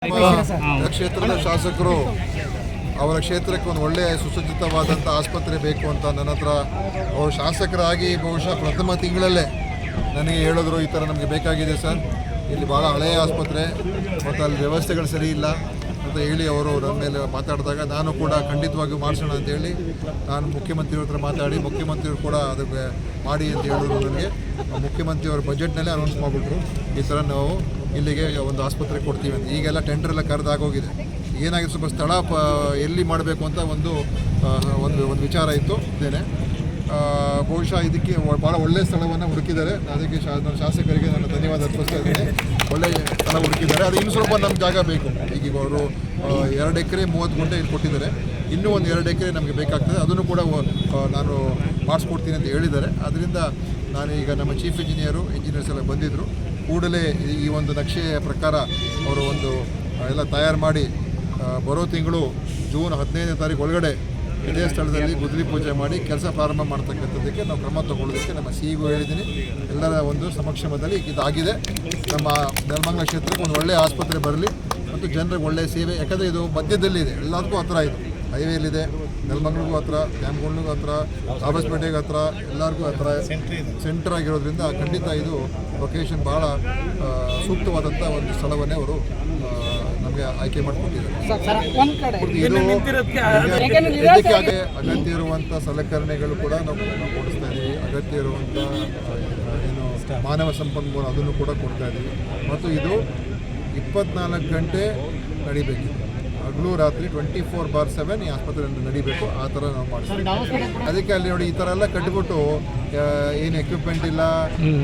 ಕ್ಷೇತ್ರದ ಶಾಸಕರು ಅವರ ಕ್ಷೇತ್ರಕ್ಕೆ ಒಂದು ಒಳ್ಳೆಯ ಸುಸಜ್ಜಿತವಾದಂಥ ಆಸ್ಪತ್ರೆ ಬೇಕು ಅಂತ ನನ್ನ ಹತ್ರ ಅವರು ಶಾಸಕರಾಗಿ ಬಹುಶಃ ಪ್ರಥಮ ತಿಂಗಳಲ್ಲೇ ನನಗೆ ಹೇಳಿದ್ರು, ಈ ಥರ ನಮಗೆ ಬೇಕಾಗಿದೆ ಸರ್, ಇಲ್ಲಿ ಭಾಳ ಹಳೆಯ ಆಸ್ಪತ್ರೆ ಮತ್ತು ಅಲ್ಲಿ ವ್ಯವಸ್ಥೆಗಳು ಸರಿ ಇಲ್ಲ ಅಂತ ಹೇಳಿ ಅವರು ನನ್ನ ಮೇಲೆ ಮಾತಾಡಿದಾಗ ನಾನು ಕೂಡ ಖಂಡಿತವಾಗಿಯೂ ಮಾಡಿಸೋಣ ಅಂತೇಳಿ ನಾನು ಮುಖ್ಯಮಂತ್ರಿಯವ್ರ ಹತ್ರ ಮಾತಾಡಿ ಮುಖ್ಯಮಂತ್ರಿಯವರು ಕೂಡ ಅದಕ್ಕೆ ಮಾಡಿ ಅಂತ ಹೇಳಿದ್ರು. ನನಗೆ ಮುಖ್ಯಮಂತ್ರಿಯವ್ರ ಬಜೆಟ್ನಲ್ಲೇ ಅನೌನ್ಸ್ ಮಾಡಿಬಿಟ್ರು, ಈ ಥರ ನಾವು ಇಲ್ಲಿಗೆ ಒಂದು ಆಸ್ಪತ್ರೆ ಕೊಡ್ತೀವಿ ಅಂತ. ಈಗೆಲ್ಲ ಟೆಂಡರ್ ಎಲ್ಲ ಕರೆದಾಗೋಗಿದೆ. ಏನಾಗಿದೆ, ಸ್ವಲ್ಪ ಸ್ಥಳ ಎಲ್ಲಿ ಮಾಡಬೇಕು ಅಂತ ಒಂದು ವಿಚಾರ ಇತ್ತು. ಇದ್ದೇನೆ ಬಹುಶಃ ಇದಕ್ಕೆ ಭಾಳ ಒಳ್ಳೆಯ ಸ್ಥಳವನ್ನು ಹುಡುಕಿದ್ದಾರೆ. ಅದಕ್ಕೆ ಶಾಸಕರಿಗೆ ನಾನು ಧನ್ಯವಾದ ಅರ್ಪಿಸ್ತಾ ಇದ್ದೀನಿ. ಒಳ್ಳೆಯ ಸ್ಥಳ ಹುಡುಕಿದ್ದಾರೆ. ಅದು ಇನ್ನೂ ಸ್ವಲ್ಪ ನಮ್ಮ ಜಾಗ ಬೇಕು. ಈಗ ಅವರು 2 ಎಕರೆ 30 ಗುಂಟೆ ಇಲ್ಲಿ ಕೊಟ್ಟಿದ್ದಾರೆ. ಇನ್ನೂ ಒಂದು 2 ಎಕರೆ ನಮಗೆ ಬೇಕಾಗ್ತದೆ. ಅದನ್ನು ಕೂಡ ನಾನು ಮಾಡಿಸ್ಕೊಡ್ತೀನಿ ಅಂತ ಹೇಳಿದ್ದಾರೆ. ಅದರಿಂದ ನಾನು ಈಗ ನಮ್ಮ ಚೀಫ್ ಇಂಜಿನಿಯರ್ಸ್ ಎಲ್ಲ ಬಂದಿದ್ದರು. ಕೂಡಲೇ ಈ ಒಂದು ನಕ್ಷೆಯ ಪ್ರಕಾರ ಅವರು ಒಂದು ಎಲ್ಲ ತಯಾರು ಮಾಡಿ ಬರೋ ತಿಂಗಳು ಜೂನ್ 15ನೇ ತಾರೀಕು ಒಳಗಡೆ ಇದೇ ಸ್ಥಳದಲ್ಲಿ ಗುದ್ದಲಿ ಪೂಜೆ ಮಾಡಿ ಕೆಲಸ ಪ್ರಾರಂಭ ಮಾಡ್ತಕ್ಕಂಥದ್ದಕ್ಕೆ ನಾವು ಕ್ರಮ ತಗೊಳ್ಳೋದಕ್ಕೆ ನಮ್ಮ ಸಿಇಗೂ ಹೇಳಿದ್ದೀನಿ. ಎಲ್ಲರ ಒಂದು ಸಮಕ್ಷಮದಲ್ಲಿ ಇದಾಗಿದೆ. ನಮ್ಮ ನೆಲಮಂಗಲ ಕ್ಷೇತ್ರಕ್ಕೆ ಒಂದು ಒಳ್ಳೆಯ ಆಸ್ಪತ್ರೆ ಬರಲಿ ಮತ್ತು ಜನರಿಗೆ ಒಳ್ಳೆಯ ಸೇವೆ. ಯಾಕಂದರೆ ಇದು ಮಧ್ಯದಲ್ಲಿದೆ, ಎಲ್ಲದಕ್ಕೂ ಹತ್ರ ಇದು, ಹೈವೇಲಿದೆ, ನೆಲಮಂಗಲಿಗೂ ಹತ್ರ, ಡ್ಯಾಮ್ಗಳಿಗೂ ಹತ್ರ, ಸಾಬಸ್ಪೇಟೆಗೆ ಹತ್ರ, ಎಲ್ಲರಿಗೂ ಹತ್ರ ಸೆಂಟರ್ ಆಗಿರೋದ್ರಿಂದ ಖಂಡಿತ ಇದು ಲೊಕೇಶನ್ ಭಾಳ ಸೂಕ್ತವಾದಂಥ ಒಂದು ಸ್ಥಳವನ್ನೇ ಅವರು ನಮಗೆ ಆಯ್ಕೆ ಮಾಡಿಕೊಟ್ಟಿದ್ದಾರೆ. ಇದಕ್ಕೆ ಅಗತ್ಯ ಇರುವಂಥ ಸಲಕರಣೆಗಳು ಕೂಡ ನಾವು ಕೊಡಿಸ್ತಾ ಇದ್ದೀವಿ. ಅಗತ್ಯ ಇರುವಂಥ ಏನು ಮಾನವ ಸಂಪನ್ಮೂಲ ಅದನ್ನು ಕೂಡ ಕೊಡ್ತಾ ಇದ್ದೀವಿ. ಮತ್ತು ಇದು 24 ಗಂಟೆ ನಡಿಬೇಕು, ಹಗಲು ರಾತ್ರಿ 24/7 ಈ ಆಸ್ಪತ್ರೆ ನಡಿಬೇಕು. ಆ ಥರ ನಾವು ಮಾಡ್ತೀವಿ. ಅದಕ್ಕೆ ಅಲ್ಲಿ ನೋಡಿ ಈ ಥರ ಎಲ್ಲ ಕಟ್ಟಿಬಿಟ್ಟು ಏನು ಎಕ್ವಿಪ್ಮೆಂಟ್ ಇಲ್ಲ,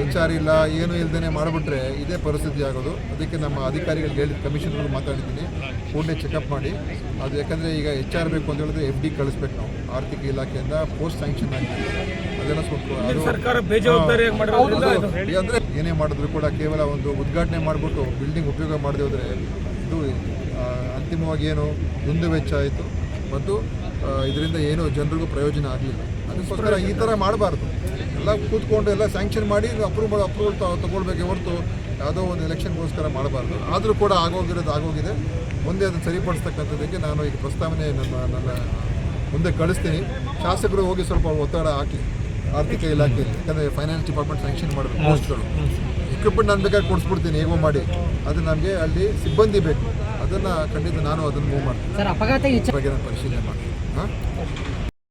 HR ಇಲ್ಲ, ಏನೂ ಇಲ್ಲದೇ ಮಾಡಿಬಿಟ್ರೆ ಇದೇ ಪರಿಸ್ಥಿತಿ ಆಗೋದು. ಅದಕ್ಕೆ ನಮ್ಮ ಅಧಿಕಾರಿಗಳಿಗೆ ಹೇಳಿದ, ಕಮಿಷನರ್ಗಳು ಮಾತಾಡಿದ್ದೀನಿ, ಕೂಡಲೇ ಚೆಕಪ್ ಮಾಡಿ ಅದು. ಯಾಕಂದರೆ ಈಗ HR ಬೇಕು ಅಂತ ಹೇಳಿದ್ರೆ FD ಕಳಿಸ್ಬೇಕು ನಾವು ಆರ್ಥಿಕ ಇಲಾಖೆಯಿಂದ. ಪೋಸ್ಟ್ ಸ್ಯಾಂಕ್ಷನ್ ಆಗಿದೆ, ಅದೆಲ್ಲ ಸ್ವಲ್ಪ ಸರ್ಕಾರ ಬೇಜವಾಬ್ದಾರಿ ಅಂದರೆ ಏನೇ ಮಾಡಿದ್ರು ಕೂಡ ಕೇವಲ ಒಂದು ಉದ್ಘಾಟನೆ ಮಾಡಿಬಿಟ್ಟು ಬಿಲ್ಡಿಂಗ್ ಉಪಯೋಗ ಮಾಡದೆ ಹೋದರೆ ಇದು ಅಂತಿಮವಾಗಿ ಏನು ದುಂದು ವೆಚ್ಚ ಆಯಿತು ಮತ್ತು ಇದರಿಂದ ಏನು ಜನರಿಗೂ ಪ್ರಯೋಜನ ಆಗಲಿಲ್ಲ. ಅದಕ್ಕೋಸ್ಕರ ಈ ಥರ ಮಾಡಬಾರ್ದು. ಎಲ್ಲ ಕೂತ್ಕೊಂಡು ಎಲ್ಲ ಸ್ಯಾಂಕ್ಷನ್ ಮಾಡಿ ಅಪ್ರೂವಲ್ ತೊಗೊಳ್ಬೇಕೆ ಹೊರತು ಯಾವುದೋ ಒಂದು ಎಲೆಕ್ಷನ್ಗೋಸ್ಕರ ಮಾಡಬಾರ್ದು. ಆದರೂ ಕೂಡ ಆಗೋಗಿದೆ. ಮುಂದೆ ಅದನ್ನು ಸರಿಪಡಿಸ್ತಕ್ಕಂಥದ್ದಕ್ಕೆ ನಾನು ಈಗ ಪ್ರಸ್ತಾವನೆ ನನ್ನ ಮುಂದೆ ಕಳಿಸ್ತೀನಿ. ಶಾಸಕರು ಹೋಗಿ ಸ್ವಲ್ಪ ಒತ್ತಡ ಹಾಕಿ ಆರ್ಥಿಕ ಇಲಾಖೆಯಲ್ಲಿ, ಯಾಕಂದರೆ ಫೈನಾನ್ಸ್ ಡಿಪಾರ್ಟ್ಮೆಂಟ್ ಸ್ಯಾಂಕ್ಷನ್ ಮಾಡಬೇಕು ಪೋಸ್ಟ್ಗಳು. ಎಕ್ವಿಪ್ಮೆಂಟ್ ನಾನು ಬೇಕಾದ್ರೆ ಕೊಡಿಸ್ಬಿಡ್ತೀನಿ, ಹೇಗೋ ಮಾಡಿ. ಅದು ನಮಗೆ ಅಲ್ಲಿ ಸಿಬ್ಬಂದಿ ಬೇಕು, ಅದನ್ನು ಖಂಡಿತ ನಾನು ಅದನ್ನು ಮೂವ್ ಮಾಡ್ತೀನಿ. ಬಗ್ಗೆ ನಾನು ಪರಿಶೀಲನೆ ಮಾಡ್ತೀನಿ.